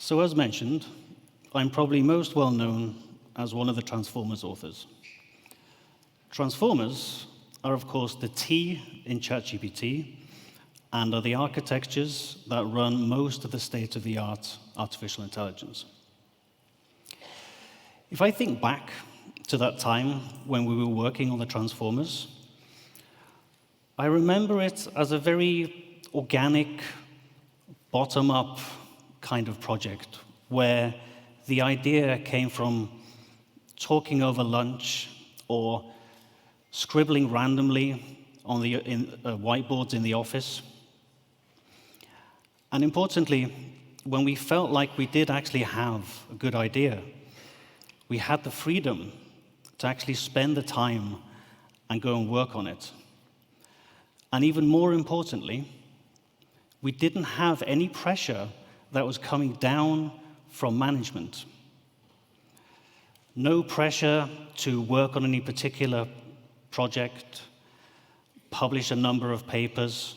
So as mentioned, I'm probably most well known as one of the Transformers authors. Transformers are, of course, the T in ChatGPT and are the architectures that run most of the state-of-the-art artificial intelligence. If I think back to that time when we were working on the Transformers, I remember it as a very organic, bottom-up kind of project where the idea came from talking over lunch or scribbling randomly on the whiteboards in the office. And importantly, when we felt like we did actually have a good idea, we had the freedom to actually spend the time and go and work on it. And even more importantly, we didn't have any pressure that was coming down from management. No pressure to work on any particular project, publish a number of papers,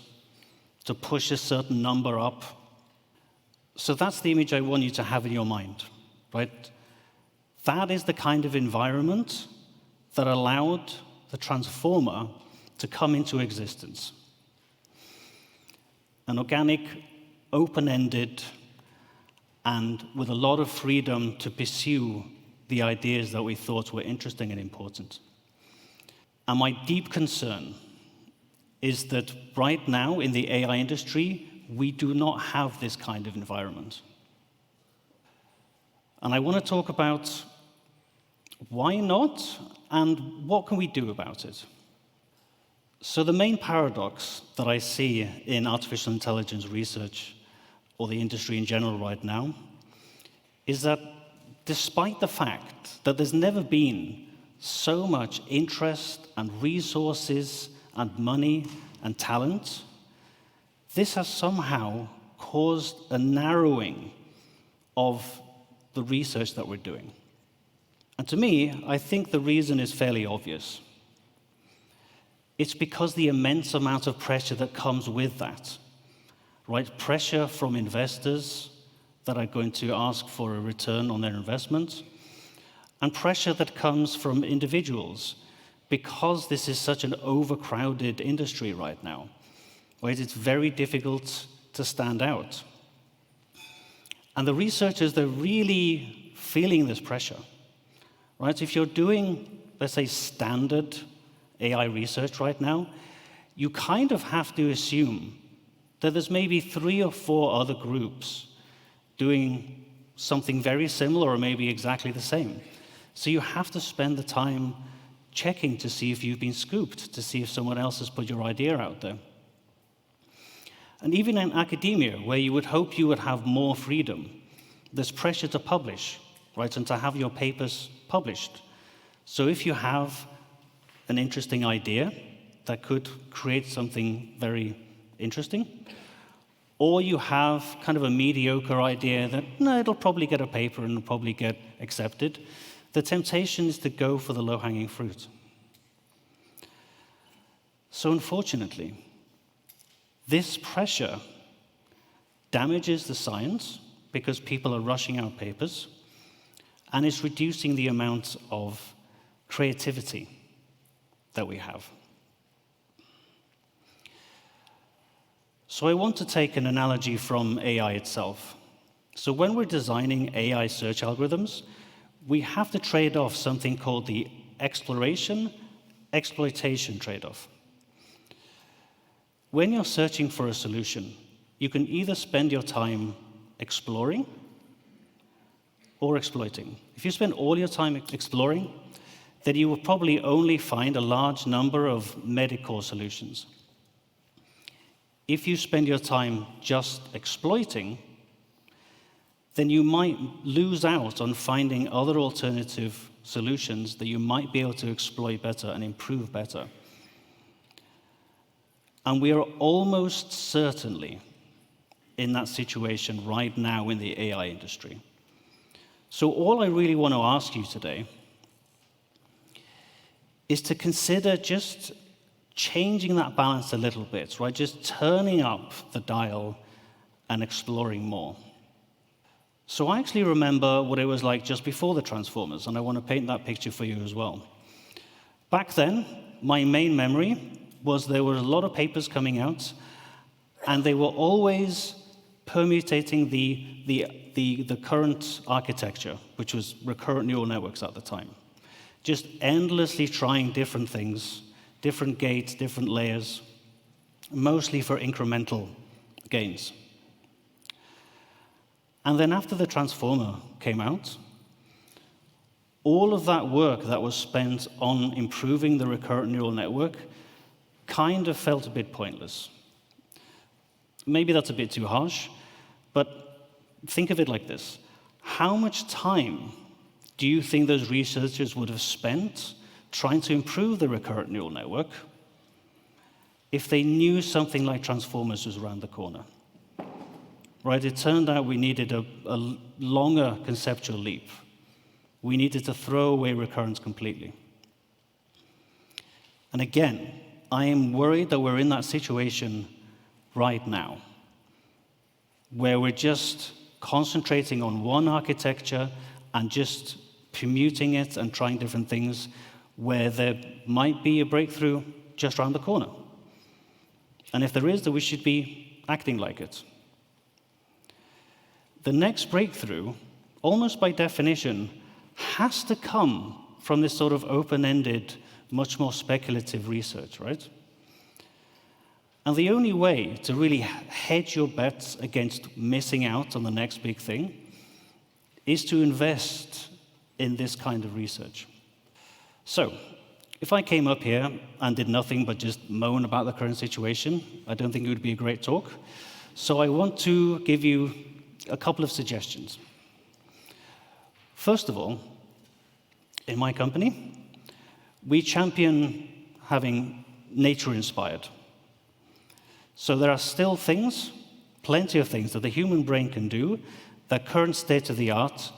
to push a certain number up. So that's the image I want you to have in your mind, right? That is the kind of environment that allowed the Transformer to come into existence. An organic, open-ended, and with a lot of freedom to pursue the ideas that we thought were interesting and important. And my deep concern is that right now in the AI industry, we do not have this kind of environment. And I want to talk about why not and what can we do about it. So the main paradox that I see in artificial intelligence research, or the industry in general right now, is that despite the fact that there's never been so much interest and resources and money and talent, this has somehow caused a narrowing of the research that we're doing. And to me, I think the reason is fairly obvious. It's because the immense amount of pressure that comes with that, right? Pressure from investors that are going to ask for a return on their investment, and pressure that comes from individuals because this is such an overcrowded industry right now, right? It's very difficult to stand out. And the researchers, they're really feeling this pressure, right? If you're doing, let's say, standard AI research right now, you kind of have to assume that there's maybe 3 or 4 other groups doing something very similar or maybe exactly the same. So you have to spend the time checking to see if you've been scooped, to see if someone else has put your idea out there. And even in academia, where you would hope you would have more freedom, there's pressure to publish, right, and to have your papers published. So if you have an interesting idea that could create something very interesting, or you have kind of a mediocre idea that, no, it'll probably get a paper and it'll probably get accepted, the temptation is to go for the low-hanging fruit. So unfortunately, this pressure damages the science because people are rushing out papers, and it's reducing the amount of creativity that we have. So I want to take an analogy from AI itself. So when we're designing AI search algorithms, we have to trade off something called the exploration-exploitation trade-off. When you're searching for a solution, you can either spend your time exploring or exploiting. If you spend all your time exploring, then you will probably only find a large number of medical solutions. If you spend your time just exploiting, then you might lose out on finding other alternative solutions that you might be able to exploit better and improve better. And we are almost certainly in that situation right now in the AI industry. So all I really want to ask you today is to consider just changing that balance a little bit, right? Just turning up the dial and exploring more. So I actually remember what it was like just before the Transformers, and I want to paint that picture for you as well. Back then, my main memory was there were a lot of papers coming out, and they were always permutating the current architecture, which was recurrent neural networks at the time. Just endlessly trying different things, different gates, different layers, mostly for incremental gains. And then after the Transformer came out, all of that work that was spent on improving the recurrent neural network kind of felt a bit pointless. Maybe that's a bit too harsh, but think of it like this. How much time do you think those researchers would have spent trying to improve the recurrent neural network if they knew something like Transformers was around the corner? Right? It turned out we needed a longer conceptual leap. We needed to throw away recurrence completely. And again, I am worried that we're in that situation right now, where we're just concentrating on one architecture and just permuting it and trying different things, where there might be a breakthrough just around the corner. And if there is, then we should be acting like it. The next breakthrough, almost by definition, has to come from this sort of open-ended, much more speculative research, right? And the only way to really hedge your bets against missing out on the next big thing is to invest in this kind of research. So, if I came up here and did nothing but just moan about the current situation, I don't think it would be a great talk. So I want to give you a couple of suggestions. First of all, in my company, we champion having nature-inspired. So there are still things, plenty of things, that the human brain can do that current state-of-the-art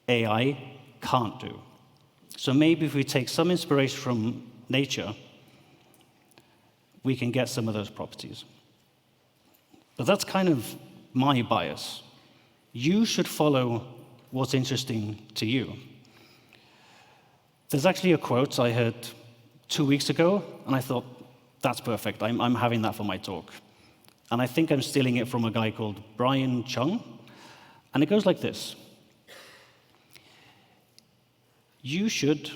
AI can't do. So maybe if we take some inspiration from nature, we can get some of those properties. But that's kind of my bias. You should follow what's interesting to you. There's actually a quote I heard 2 weeks ago, and I thought, that's perfect. I'm having that for my talk. And I think I'm stealing it from a guy called Brian Chung. And it goes like this. You should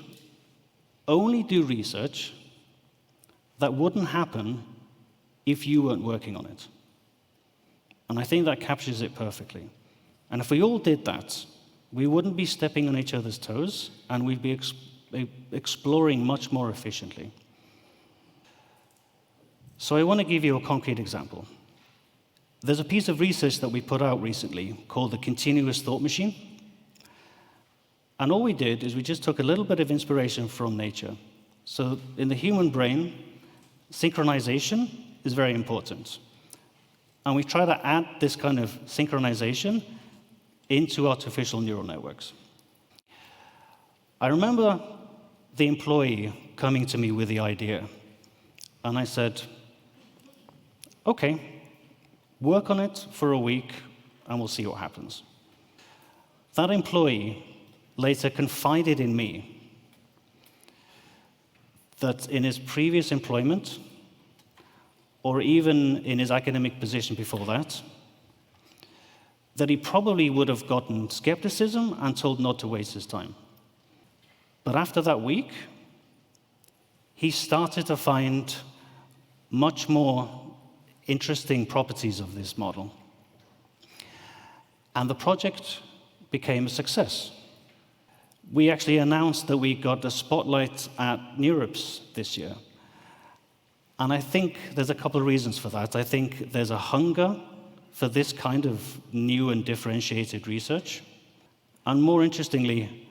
only do research that wouldn't happen if you weren't working on it. And I think that captures it perfectly. And if we all did that, we wouldn't be stepping on each other's toes, and we'd be exploring much more efficiently. So I want to give you a concrete example. There's a piece of research that we put out recently called the continuous thought machine. And all we did is we just took a little bit of inspiration from nature. So in the human brain, synchronization is very important. And we try to add this kind of synchronization into artificial neural networks. I remember the employee coming to me with the idea. And I said, OK, work on it for a week, and we'll see what happens. That employee later confided in me that in his previous employment, or even in his academic position before that, that he probably would have gotten skepticism and told not to waste his time. But after that week, he started to find much more interesting properties of this model. And the project became a success. We actually announced that we got a spotlight at NeurIPS this year. And I think there's a couple of reasons for that. I think there's a hunger for this kind of new and differentiated research. And more interestingly,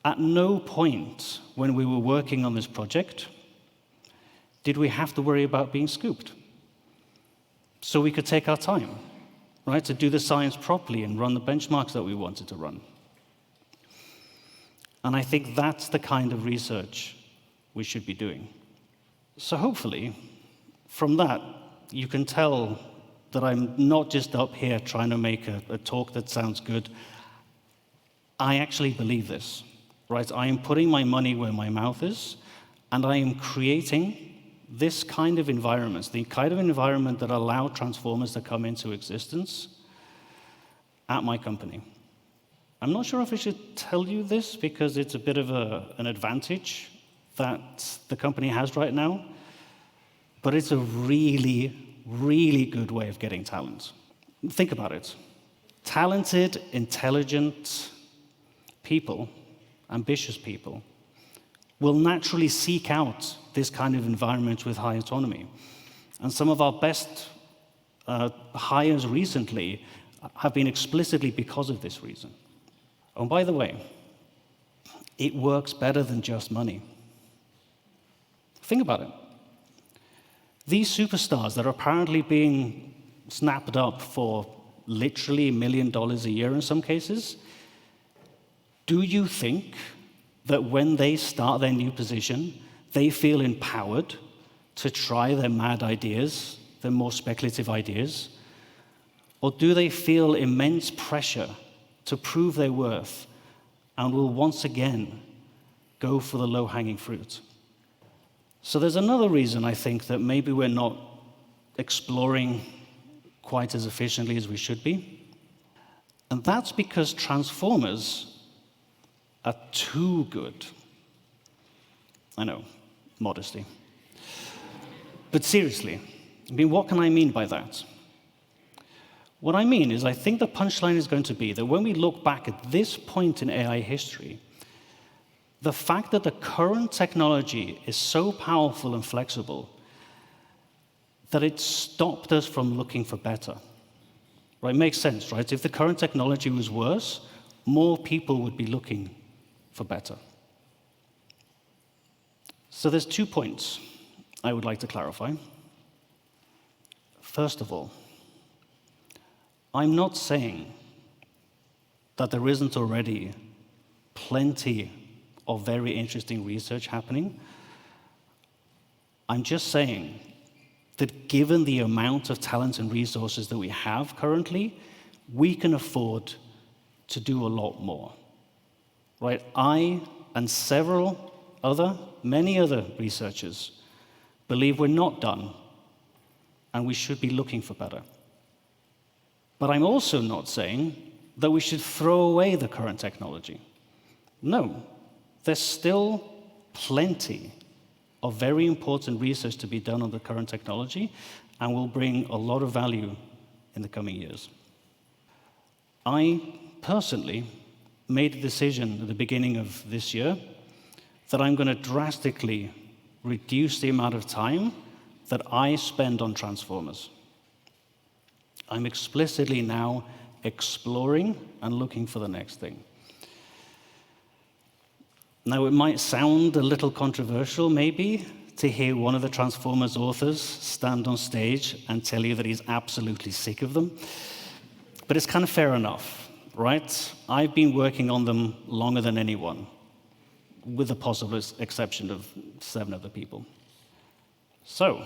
at no point when we were working on this project did we have to worry about being scooped. So we could take our time, right, to do the science properly and run the benchmarks that we wanted to run. And I think that's the kind of research we should be doing. So hopefully, from that, you can tell that I'm not just up here trying to make a talk that sounds good. I actually believe this, right? I am putting my money where my mouth is, and I am creating this kind of environment, the kind of environment that allow transformers to come into existence at my company. I'm not sure if I should tell you this because it's a bit of an advantage that the company has right now, but it's a really, really good way of getting talent. Think about it. Talented, intelligent people, ambitious people, will naturally seek out this kind of environment with high autonomy. And some of our best hires recently have been explicitly because of this reason. And by the way, it works better than just money. Think about it. These superstars that are apparently being snapped up for literally $1 million a year in some cases, do you think that when they start their new position, they feel empowered to try their mad ideas, their more speculative ideas? Or do they feel immense pressure to prove their worth and will once again go for the low-hanging fruit? So there's another reason I think that maybe we're not exploring quite as efficiently as we should be. And that's because transformers are too good. I know, modesty. But seriously, I mean, what can I mean by that? What I mean is I think the punchline is going to be that when we look back at this point in AI history, the fact that the current technology is so powerful and flexible that it stopped us from looking for better. Right? Makes sense, right? If the current technology was worse, more people would be looking for better. So there's 2 points I would like to clarify. First of all, I'm not saying that there isn't already plenty of very interesting research happening. I'm just saying that given the amount of talent and resources that we have currently, we can afford to do a lot more. Right? I and many other researchers believe we're not done and we should be looking for better. But I'm also not saying that we should throw away the current technology. No, there's still plenty of very important research to be done on the current technology and will bring a lot of value in the coming years. I personally made a decision at the beginning of this year that I'm going to drastically reduce the amount of time that I spend on transformers. I'm explicitly now exploring and looking for the next thing. Now, it might sound a little controversial, maybe, to hear one of the Transformers authors stand on stage and tell you that he's absolutely sick of them. But it's kind of fair enough, right? I've been working on them longer than anyone, with the possible exception of 7 other people. So,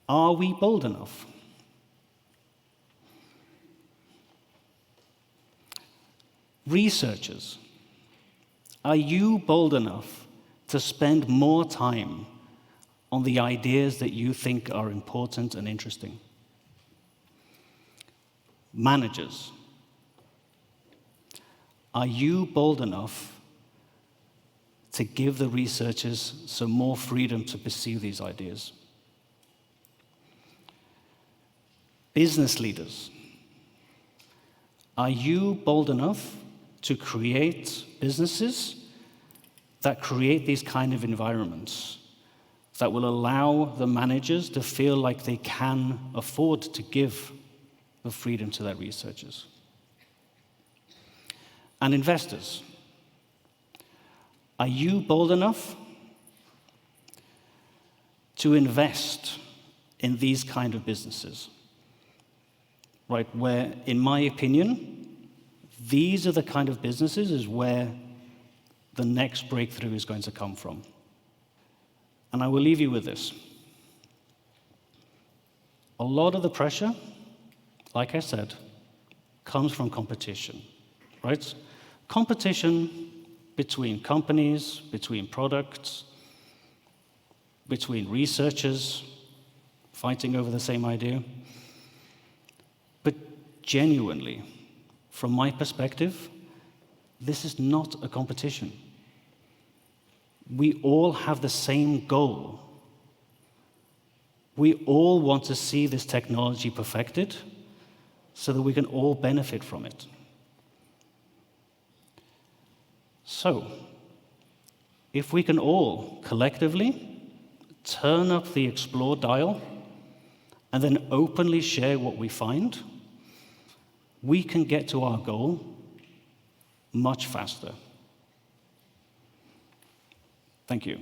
are we bold enough? Researchers, are you bold enough to spend more time on the ideas that you think are important and interesting? Managers, are you bold enough to give the researchers some more freedom to pursue these ideas? Business leaders, are you bold enough to create businesses that create these kind of environments that will allow the managers to feel like they can afford to give the freedom to their researchers? And investors, are you bold enough to invest in these kind of businesses? Right, where, in my opinion, these are the kind of businesses is where the next breakthrough is going to come from. And I will leave you with this. A lot of the pressure, like I said, comes from competition, right? Competition between companies, between products, between researchers fighting over the same idea. But genuinely, from my perspective, this is not a competition. We all have the same goal. We all want to see this technology perfected so that we can all benefit from it. So, if we can all collectively turn up the explore dial and then openly share what we find, we can get to our goal much faster. Thank you.